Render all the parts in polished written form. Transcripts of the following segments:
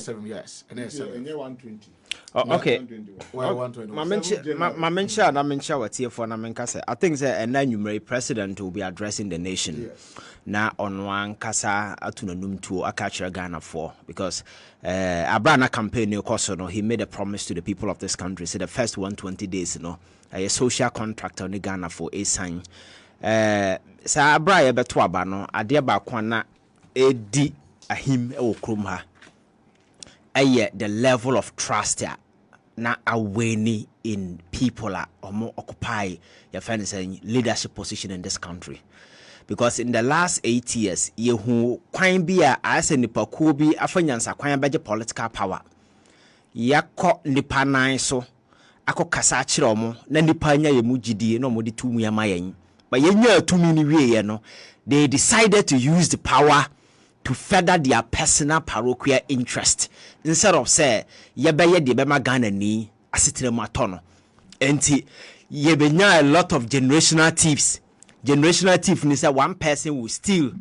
7 years. And then 120. Oh, okay. Well, 120. My mention what here for Namenkasa. I think that a numeric president will be addressing the nation. Yes. Now on one kasa atunanum to a catcher Ghana for because Abrana campaign he made a promise to the people of this country. So the first 120 days, a social contract on the Ghana for a sign. Sa Abra beto aba no ade ba kwana edi ahim e wokromha aye the level of trust na aweni in people omo occupy your friend saying leadership position in this country, because in the last 8 years ye hu kwan bia ase nipa ku bi afanyansa kwan beje political power yakọ nipa nan so akokasa akire omo na nipa nya ye mugidie na omo de tumu ya mayen. But they decided to use the power to further their personal parochial interest instead of say yebeye de bema Ghana ni asitire matono. Enti yebenya a lot of generational thieves. Generational thief ni say one person will steal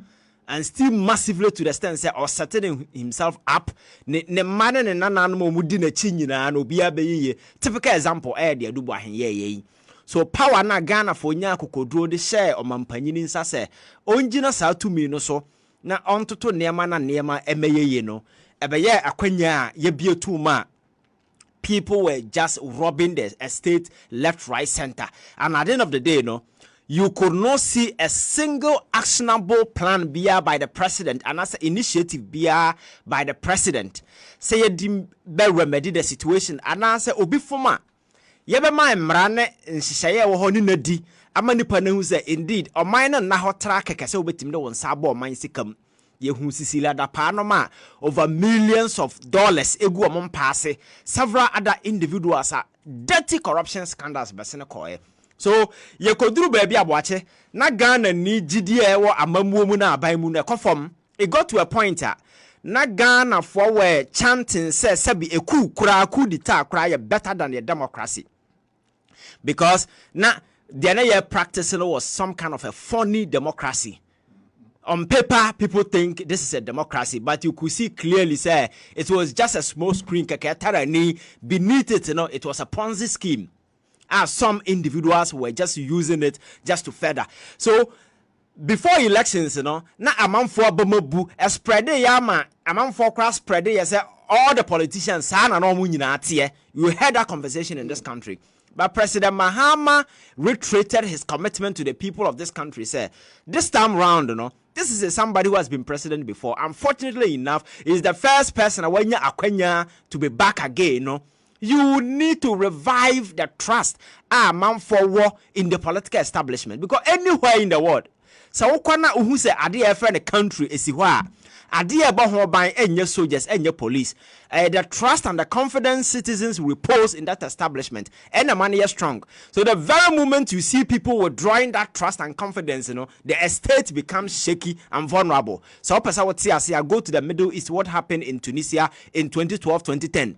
and steal massively to the extent say or setting himself up ne man ne nanan mo mudi na chi nyina na obi abeye. Typical example de adubo ahenye. So power na Ghana for nya kokodro de share o mampanyini nsa se onjina sa tumi no so na ontoto neema na neema emeyeye no ebeye akwanya ye bietu ma people were just robbing the estate left, right, center, and at the end of the day you could not see a single actionable plan by the president and as an initiative by the president say you remedy the situation and answer obi former yebe ma mrane nhihye wo ho ni nadi amanipa na hu say indeed o man na ho tra kekese obetim de won sa bo man sikam ye hu sisila da pa no ma over millions of dollars egu o mpaase several other individuals are dirty corruption scandals besene koe. So ye koduru ba bia boache na Ghana ni gidie e wo amamuo mu na aban mu na ekofom it got to a point na Ghana for were chanting say sebi eku kura ku dita kura ye better than the democracy. Because now the other practicing was some kind of a phony democracy. On paper, people think this is a democracy, but you could see clearly say it was just a small screen. Beneath it, it was a Ponzi scheme. As some individuals were just using it just to further. So before elections, na amount for Bomobu, a spread yama, amount for cross spread. All the politicians, you heard that conversation in this country. But President Mahama reiterated his commitment to the people of this country. Say, this time round, this is somebody who has been president before. Unfortunately enough, is the first person to be back again. You need to revive the trust man for war in the political establishment, because anywhere in the world, so who say ade friend the country is ade about by any soldiers, any police, the trust and the confidence citizens repose in that establishment, and the money is strong. So the very moment you see people withdrawing that trust and confidence, the estate becomes shaky and vulnerable. So person would say, I go to the Middle East, what happened in Tunisia in 2012, 2010.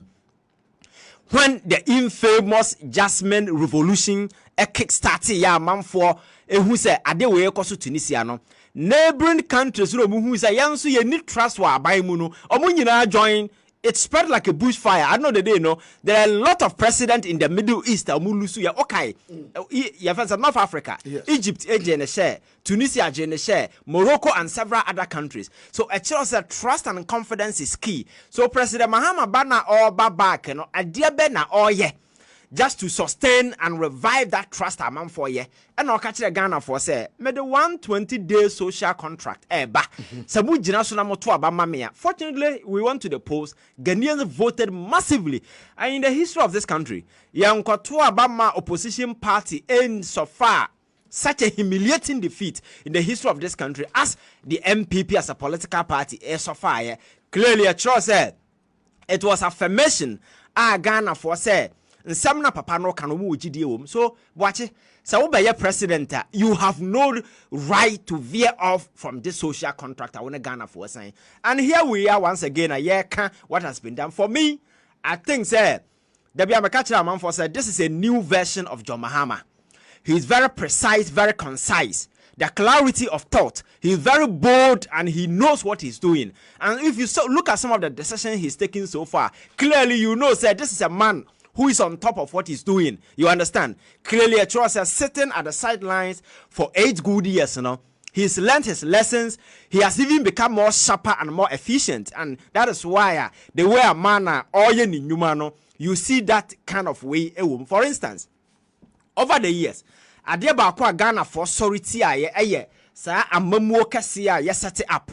When the infamous Jasmine revolution kick-started, man for who say adewe koso Tunisia no. Neighboring countries who say yansu ye need trust wa abai mu no omo nyina join. It spread like a bushfire. I know the day there are a lot of presidents in the Middle East amulusu ya okay. Ya fans North Africa, yes. Egypt ejene share, Tunisia ejene share, Morocco and several other countries. So a trust and confidence is key. So President Mahama bana or back idea be na ye just to sustain and revive that trust among for ye. And I'll catch the Ghana for say, made the 120-day social contract. Sabu Jinasuna Motua Mamia. Fortunately, we went to the polls. Ghanaians voted massively. And in the history of this country, Yang Kotua Bama opposition party in so far such a humiliating defeat in the history of this country as the MPP as a political party so far. Clearly, a choice said it was affirmation. Ghana for say. Nsamna papa no kanomu wujidie wom. So watch it. So be president, you have no right to veer off from this social contract. I want to Ghana for saying. And here we are once again. What has been done for me? I think say the Biamakacha man for said this is a new version of John Mahama. He is very precise, very concise. the clarity of thought. He's very bold and he knows what he's doing. And if you look at some of the decisions he's taken so far, clearly you know that this is a man who is on top of what he's doing. You understand? Clearly, a choice is sitting at the sidelines for 8 good years, He's learned his lessons. He has even become more sharper and more efficient. And that is why the way a man you see that kind of way. For instance, over the years, adeɛ baako a Ghana for authority a saa amamuo kɛse a set it up.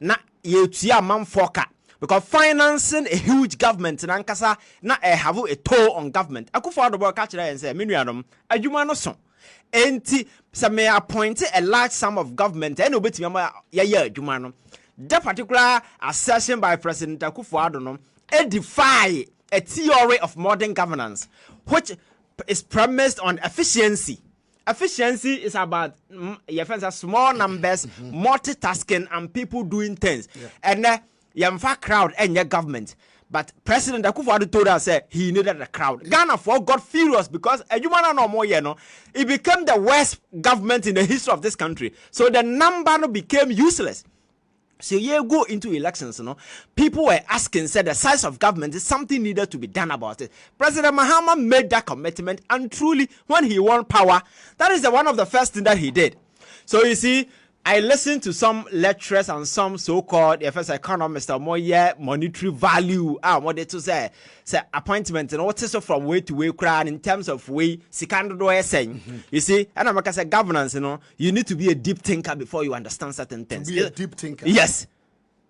Na yɛtua amanfoɔ ka. Because financing a huge government na nkasa na have a toll on government. Akufo-Addo boy catch and say, "Menuanom, adwuma no so." Enti se may appoint a large sum of government and obetimi ama yeye adwuma no. That particular assertion by President Akufo-Addo no defy a theory of modern governance, which is premised on efficiency. Efficiency is about small numbers, multitasking, and people doing things. And yamfa crowd and your government. But President Akufo-Addo told us he needed a crowd. Ghana got furious because it became the worst government in the history of this country. So the number became useless. So you go into elections, people were asking, said the size of government is something needed to be done about it. President Mahama made that commitment, and truly, when he won power, that is one of the first things that he did. So you see, I listened to some lecturers and some so-called FS economists or more monetary value. What they to say appointment and what is from way to way crowd in terms of way Sikando saying. You see, and I'm say governance, you need to be a deep thinker before you understand certain things. To be a deep thinker. Yes.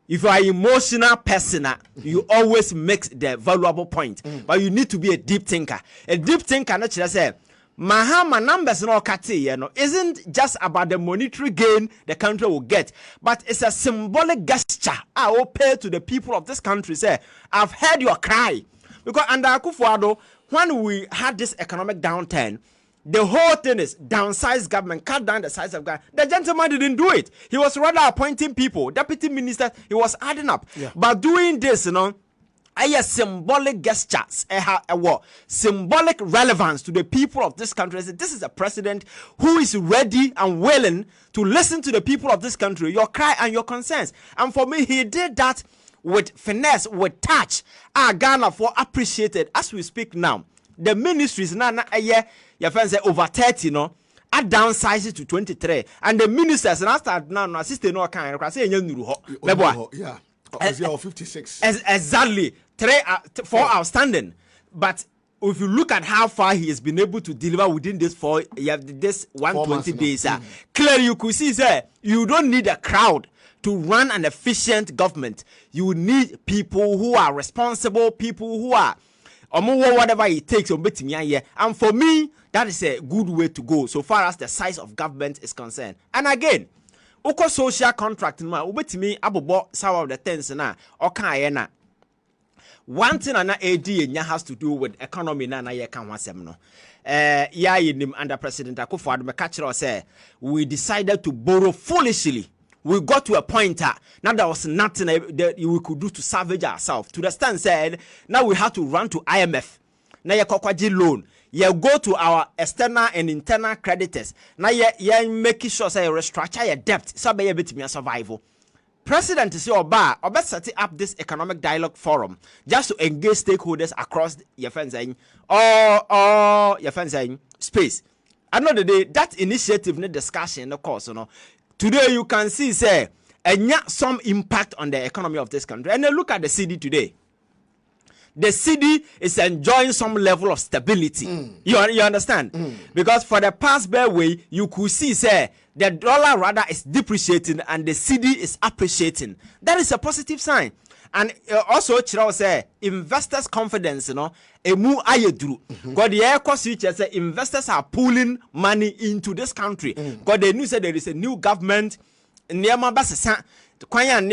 If you are an emotional person, you always make the valuable point. But you need to be a deep thinker. A deep thinker, not just say Mahama numbers no kati isn't just about the monetary gain the country will get, but it's a symbolic gesture I will pay to the people of this country. Say, I've heard your cry. Because under Akufo-Addo, when we had this economic downturn, the whole thing is downsize government, cut down the size of government. The gentleman didn't do it. He was rather appointing people, deputy ministers, he was adding up. But doing this, symbolic gestures, symbolic relevance to the people of this country. This is a president who is ready and willing to listen to the people of this country, your cry and your concerns. And for me, he did that with finesse, with touch. Ghana for appreciated. As we speak now, the ministries now your friends say over 30, I downsized it to 23, and the ministers now start now assisting no kind of say yeah. 56. Exactly. 4 outstanding. But if you look at how far he has been able to deliver within this 120 days, clearly you could see, you don't need a crowd to run an efficient government. You need people who are responsible, people who are whatever it takes. And for me, that is a good way to go so far as the size of government is concerned. And again, Oko social contract ubetimi abobo some of the things na okan one thing na AD has to do with economy na ye kan wasem no under President Akufo-Addo me catch say we decided to borrow foolishly. We got to a point now there was nothing that we could do to salvage ourselves, to the stand said now we have to run to IMF na ye kokwaji loan. You go to our external and internal creditors. Now you making sure say you restructure your debt so be able to be a survival. President is your bar or better setting up this economic dialogue forum just to engage stakeholders across your friends or your friends space. Another day that initiative need discussion of course today you can see say some impact on the economy of this country. And then look at the city today. The city is enjoying some level of stability. You understand? Because for the past bare way, you could see, say, the dollar rather is depreciating and the city is appreciating. That is a positive sign. And also, Chira say, investors' confidence, emu ayedru. God, the air cost say investors are pulling money into this country. God, they knew say there is a new government. Niama basesa. And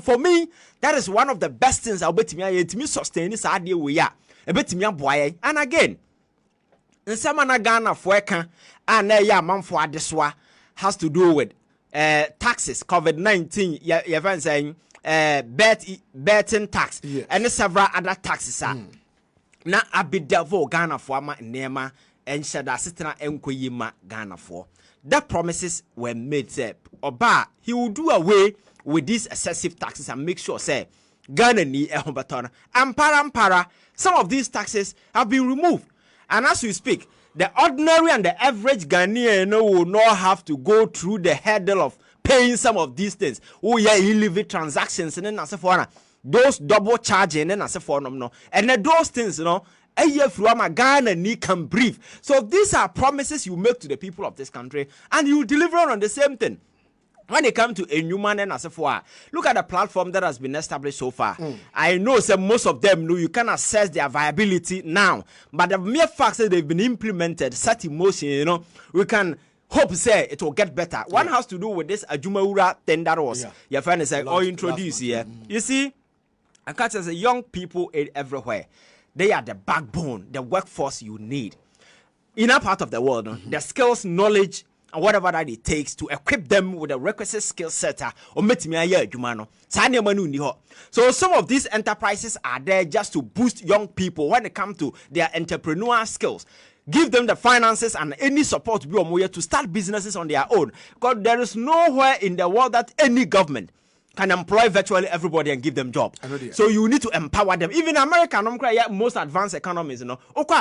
for me, that is one of the best things I'll bet me sustain this idea we are a bit me boy. And again, in some Ghana for and ya man for this has to do with taxes, COVID-19, you're saying betting tax and several other taxes. Now I be devil Ghana for my nema and shada sitena enkoyima Ghana for. The promises were made, say, Oba, he will do away with these excessive taxes and make sure, say, Ghana ni ehombaton. Ampara, some of these taxes have been removed. And as we speak, the ordinary and the average Ghanaian will not have to go through the hurdle of paying some of these things. Oh yeah, illegal transactions and then as for those double charging and as for no. And then those things, a year from Ghana ni can breathe. So these are promises you make to the people of this country, and you deliver on the same thing. When it comes to a human and as for look at the platform that has been established so far. I know most of them know you can assess their viability now, but the mere fact that they've been implemented, set in motion, we can hope say it will get better. One has to do with this Ajumaura tender was your friend is like introduce here. You see, I catch as a young people everywhere. They are the backbone, the workforce you need in our part of the world. The skills, knowledge, and whatever that it takes to equip them with a requisite skill set or so some of these enterprises are there just to boost young people when it comes to their entrepreneurial skills. Give them the finances and any support to start businesses on their own, because there is nowhere in the world that any government can employ virtually everybody and give them job. So you need to empower them. Even America, most advanced economies,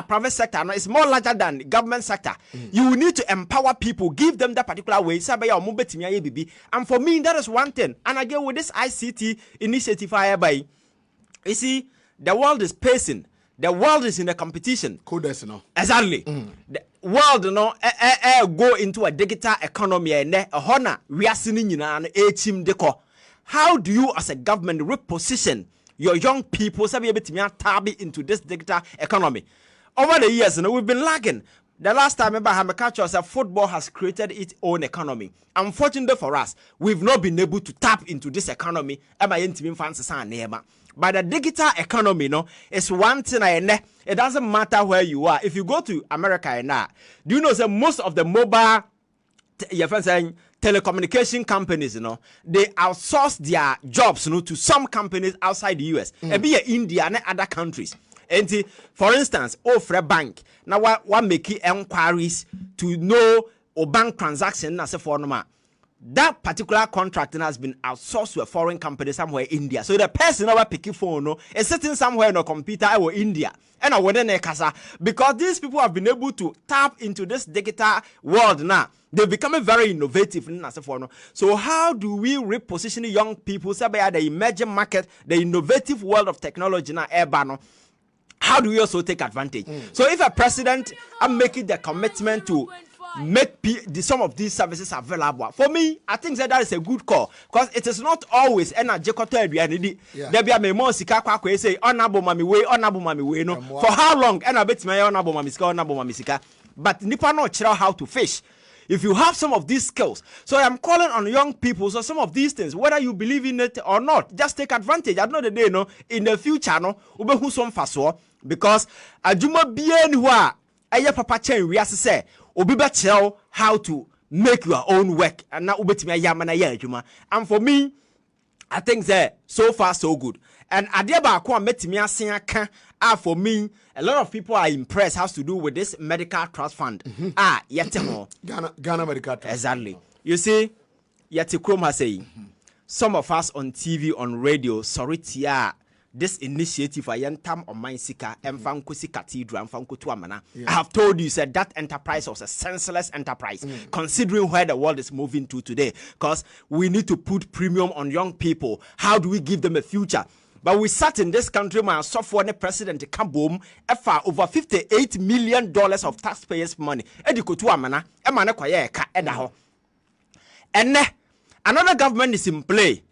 private sector is more larger than government sector. You need to empower people, give them that particular way. And for me, that is one thing. And again, with this ICT initiative, you see, the world is pacing. The world is in a competition. Exactly. The world, go into a digital economy and a honor. We are seeing a team deco. How do you, as a government, reposition your young people into this digital economy? Over the years, we've been lagging. The last time Mahama said football has created its own economy. Unfortunately for us, we've not been able to tap into this economy. But the digital economy, is one thing. It doesn't matter where you are. If you go to America do you know that most of the mobile telecommunication companies, they outsource their jobs, to some companies outside the US, be India and other countries. And for instance, for a bank, now what make inquiries to know or bank transaction as a form. That particular contract has been outsourced to a foreign company somewhere in India. So the person who picking phone is sitting somewhere on a computer or India. And I wouldn't casa because these people have been able to tap into this digital world now. They're becoming very innovative. So how do we reposition young people? Say by the emerging market, the innovative world of technology now, how do we also take advantage? So if a president is making the commitment to make some of these services available, for me, I think that is a good call, because it is not always there be a more say honorable mommy way for how long but nipa no chira how to fish. If you have some of these skills, so I'm calling on young people. So some of these things, whether you believe in it or not, just take advantage. At the end of the day, in the future, ube some faso, because ajuma bien wa aya papa chen we say obi be how to make your own work, and now ube timia yamana ya ajuma. And for me, I think that so far so good. And adiaba kwa metimia siaka for me, a lot of people are impressed. Has to do with this medical trust fund. Ghana medical trust. Exactly. You see, yeti Chrome has saying some of us on TV, on radio, sorry tia this initiative I yentam on my sika Mfankusi Cathedral Mfankutu Amana. I have told you said that enterprise was a senseless enterprise, considering where the world is moving to today. Because we need to put premium on young people. How do we give them a future? But we sat in this country, my software president Kabum, for over $58 million of taxpayers' money. And another government is in play.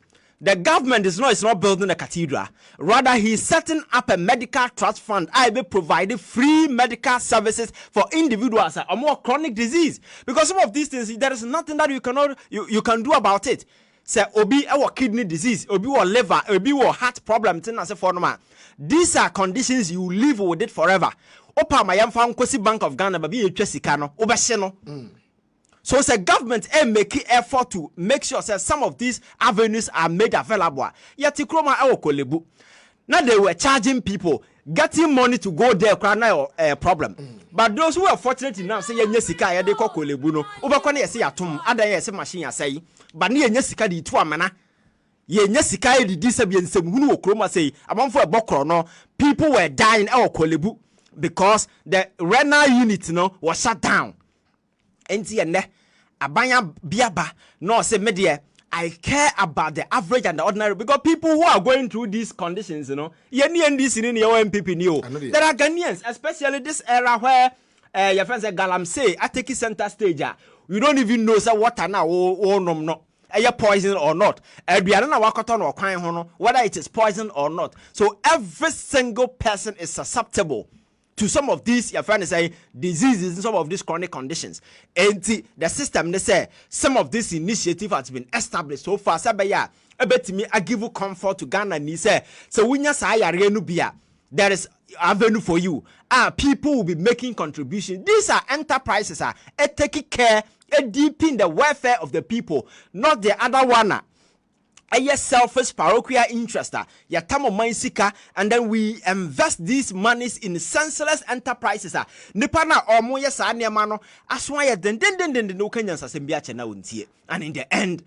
The government is not building a cathedral. Rather, he is setting up a medical trust fund. I will provide free medical services for individuals with a more chronic disease. Because some of these things, there is nothing that you can do about it. Say obi our kidney disease, obi or liver, obi or heart problem. These are conditions you live with it forever. Opa mayamfa nkosi Bank of Ghana babi etwesika no obehye no. So it's a government making effort to make sure that some of these avenues are made available. Yet Tikroma Kolebu. Now they were charging people. getting money to go there crana a problem. But those who are fortunate enough say yes sika ya de kokole bu no ubekwa na yesi atom ada yesi machine asai but na yenya sika di to amana yenya sika di di sabi nsem hunu okroma say amanfo ebokro no people were dying e okolebu because the renal unit no was shut down. Enti ene abanya biaba no say media I care about the average and the ordinary because people who are going through these conditions, you know, there are Ghanaians, especially this era where your friends say Galamsey, I take center stage. You don't even know what now no. Poison or not, whether it is poison or not. So every single person is susceptible to some of these, your friend say, diseases and some of these chronic conditions. And the system, they say, some of this initiative has been established so far. Sabaya, I give you comfort to Ghana and he say, so when you say there is avenue for you. People will be making contributions. These are enterprises taking care, deeping the welfare of the people, not the other one. A selfish parochial interest, and then we invest these monies in senseless enterprises. Nipana or moya sanyamano, as why then no Kenyans as and in the end,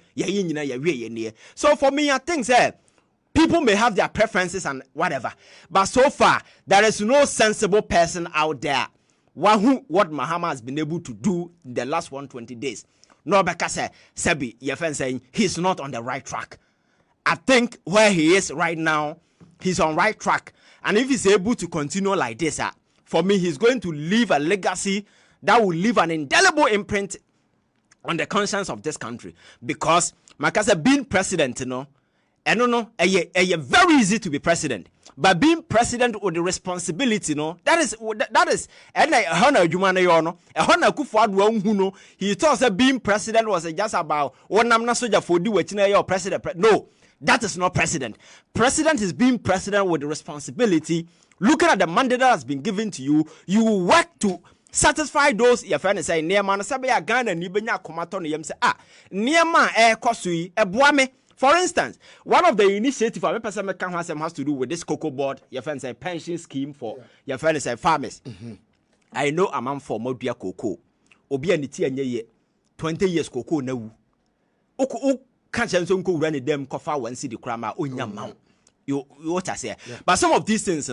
so for me, I think people may have their preferences and whatever, but so far there is no sensible person out there what Mahama has been able to do in the last 120 days. No, because Sebi, your friend saying he's not on the right track. I think where he is right now, he's on right track. And if he's able to continue like this, for me, he's going to leave a legacy that will leave an indelible imprint on the conscience of this country. Because, Makasa being president, very easy to be president. But being president with the responsibility, that is, and he thought that being president was just about one I'm not soldier for do your president. No. That is not president. President is being president with the responsibility. Looking at the mandate that has been given to you, you work to satisfy those. Your friend is saying, "Nearman, Sabaya Ghana, Nibenya, Komaton, Yamsa, Nearman, Kosui, Ebuame." For instance, one of the initiatives of person has to do with this cocoa board. Your friend say pension scheme for your friend say farmers. I know a man for Modia cocoa. Obi and the 20 years cocoa now. Can't run them coffee one city crama unyam. You what I say. But some of these things,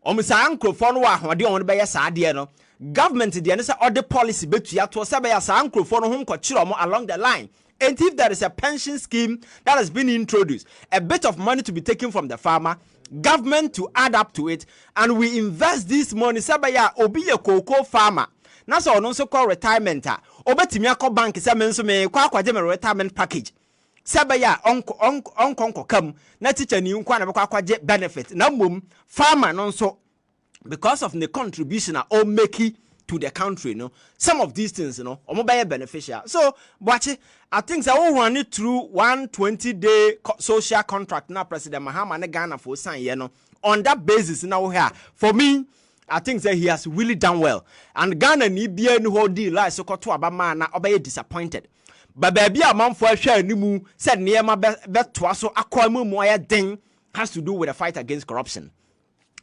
almost uncle for what do you want to buy a sadia? Government, the answer or the policy, but you have to say a uncle for whom along the line. And if there is a pension scheme that has been introduced, a bit of money to be taken from the farmer, government to add up to it, and we invest this money, Sabaya, obi a cocoa farmer. That's all also called retirement. Obetimia bank is a retirement package. Sabaya uncle come, na teacher ni unkwana kwa benefit. Na farmer also because of the contribution or make to the country, some of these things, mobile beneficial. So, watch it. I think they all run it through 120-day social contract. Now, President Mahama and Ghana for sign, on that basis, now here for me. I think that he has really done well. And Ghana need be any whole deal like so to Obama na obey disappointed. But baby a man for a share nimu said near my bet so akwamu moya thing has to do with the fight against corruption.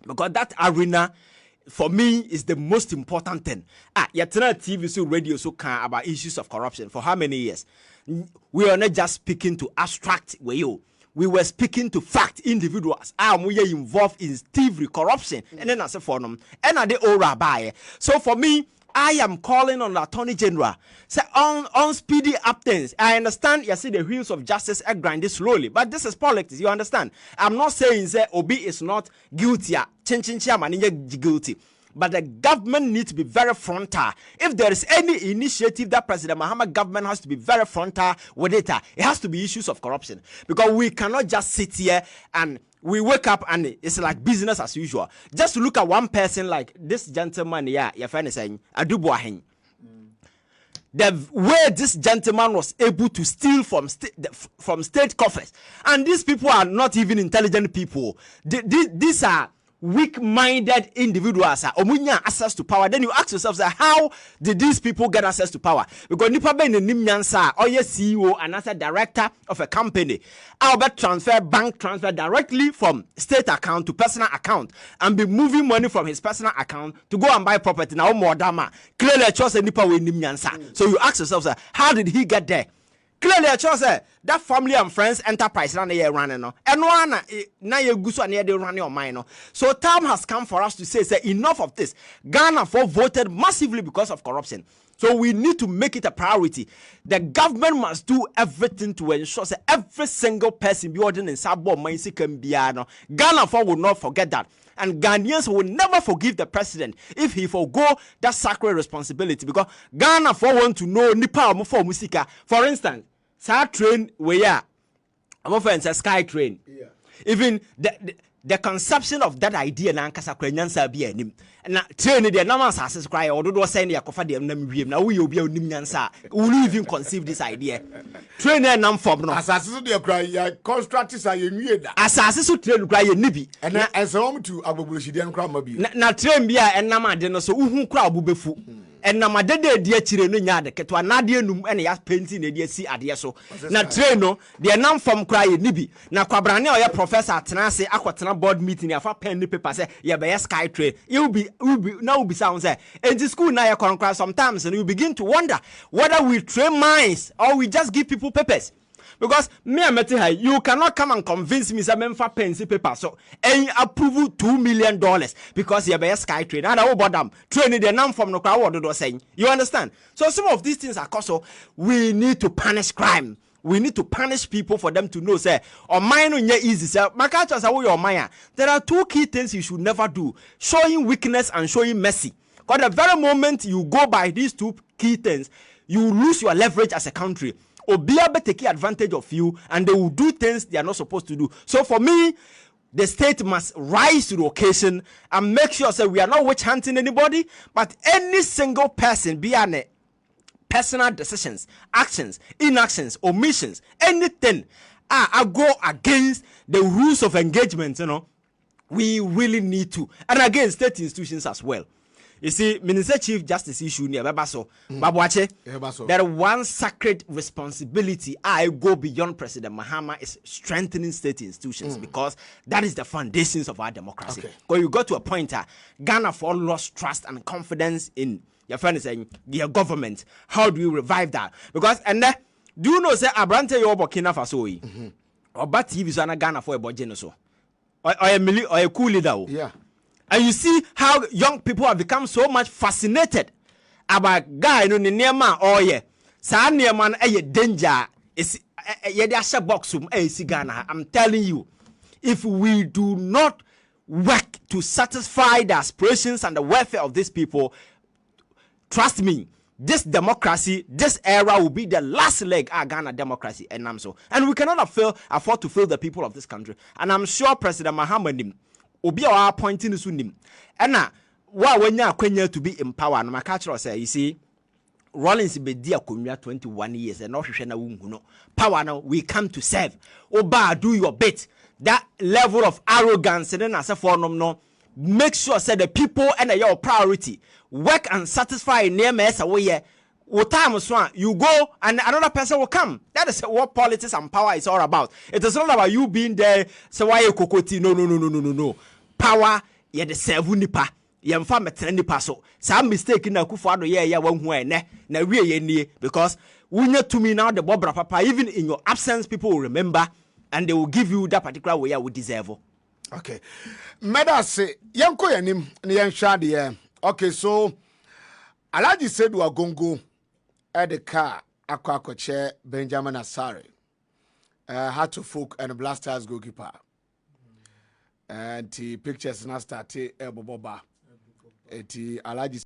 Because that arena for me is the most important thing. Yet TV so radio so can about issues of corruption for how many years? We are not just speaking to abstract we were speaking to fact individuals. We are involved in thievery, corruption, and then as a forum, and are the old rabbi. So for me, I am calling on the Attorney General. Say on speedy up things. I understand you see the wheels of justice are grinding slowly, but this is politics. You understand? I'm not saying that Obi is not guilty. Guilty. But the government needs to be very frontal. If there is any initiative that President Mahama government has to be very frontal with it has to be issues of corruption. Because we cannot just sit here and we wake up and it's like business as usual. Just look at one person like this gentleman here, your friend is saying, Adubuahin. The way this gentleman was able to steal from state coffers. And these people are not even intelligent people. These are weak-minded individuals omunya access to power. Then you ask yourself, how did these people get access to power? Because nipa be nim nyansa or CEO and as a director of a company, Albert transfer bank transfer directly from state account to personal account and be moving money from his personal account to go and buy property. Now more dama clearly choose nipa we nim nyansa. So you ask yourself, how did he get there? Clearly, I chose that family and friends enterprise run a running no, and one na ye guso and ye running on mine. So time has come for us to say enough of this. Ghana for voted massively because of corruption. So we need to make it a priority. The government must do everything to ensure that every single person be ordering in Sabo Mainsi can be Ghana for will not forget that. And Ghanaians will never forgive the president if he forgo that sacred responsibility, because Ghana for want to know nipa mo for musika. For instance, sa train we are I'm offering a sky train. Yeah. Even the conception of that idea na nkasa kwanyansa bi anim. Na train dey na man asase cry ododo say na yakofa dey nam wiem na we obi onim nyansa. Will you even conceive this idea? Train na nam form no. Asase so dey cry ya constructors are yenwie da. Asase so train cry ye nibi. Na enso to agbogbolosidi en kra ma bi. Na train bia enam ade no so uhu kra obubefu. And my dede dia chire no nya de ketwa na de num ene ya painting na de si ade so na train no de nam from cry ni bi na kwabrane o ya professor atena ase akwotena board meeting afa pen ni paper say ye be sky train you be sound say in the school na ya cry sometimes and you begin to wonder whether we train minds or we just give people papers. Because me and you cannot come and convince me that memfa pensi paper so and approve $2 million because you be sky train and I them training the name from no crowd do saying. You understand? So some of these things are also we need to punish crime. We need to punish people for them to know say or mine on easy say makacha say your maya. There are two key things you should never do: showing weakness and showing mercy. Because the very moment you go by these two key things, you lose your leverage as a country. Obia be take advantage of you and they will do things they are not supposed to do. So for me, the state must rise to the occasion and make sure that we are not witch hunting anybody, but any single person, be an personal decisions, actions, inactions, omissions, anything I go against the rules of engagement, we really need to. And again, state institutions as well. You see, Minister Chief Justice issue near Babaso, Babuache, there one sacred responsibility I go beyond President Mahama is strengthening state institutions because that is the foundations of our democracy. Because you got to a point Ghana for lost trust and confidence in your friend is saying your government. How do you revive that? Because and do you know say Abrante yo Burkina Faso or but TV is Ghana for a budget so or a cool leader. Yeah. And you see how young people have become so much fascinated about guy no nema oye. Sa nema na danger is ye dey share box Ghana. I'm telling you, if we do not work to satisfy the aspirations and the welfare of these people, trust me, this democracy, this era will be the last leg of Ghana democracy. And we cannot afford to fail the people of this country. And I'm sure President Mahama Obi our pointing to nim. And now, when you are to be in power, my culture say, you see, Rollins be dear 21 years and not power now we come to serve. Oba, do your bit. That level of arrogance and then as a form no make sure say the people and your priority work and satisfy near mess away. What time you go and another person will come. That is what politics and power is all about. It is not about you being there. So why you kokoti? No. Power ye the serve nipa. Ye mfa metre nipa so. Some mistake na Akufo-Addo ye wan hu ene na wie ye nie because wunya to me now the bobra papa even in your absence people will remember and they will give you that particular way you deserve. Okay. Medase yanko yanim ne yanhwa de. Okay, so Alhaji Sedu Agongo at the car Akwakoche Benjamin Asare, Heart of Folk and Blasters goalkeeper. And the pictures now started Boba. Alhaji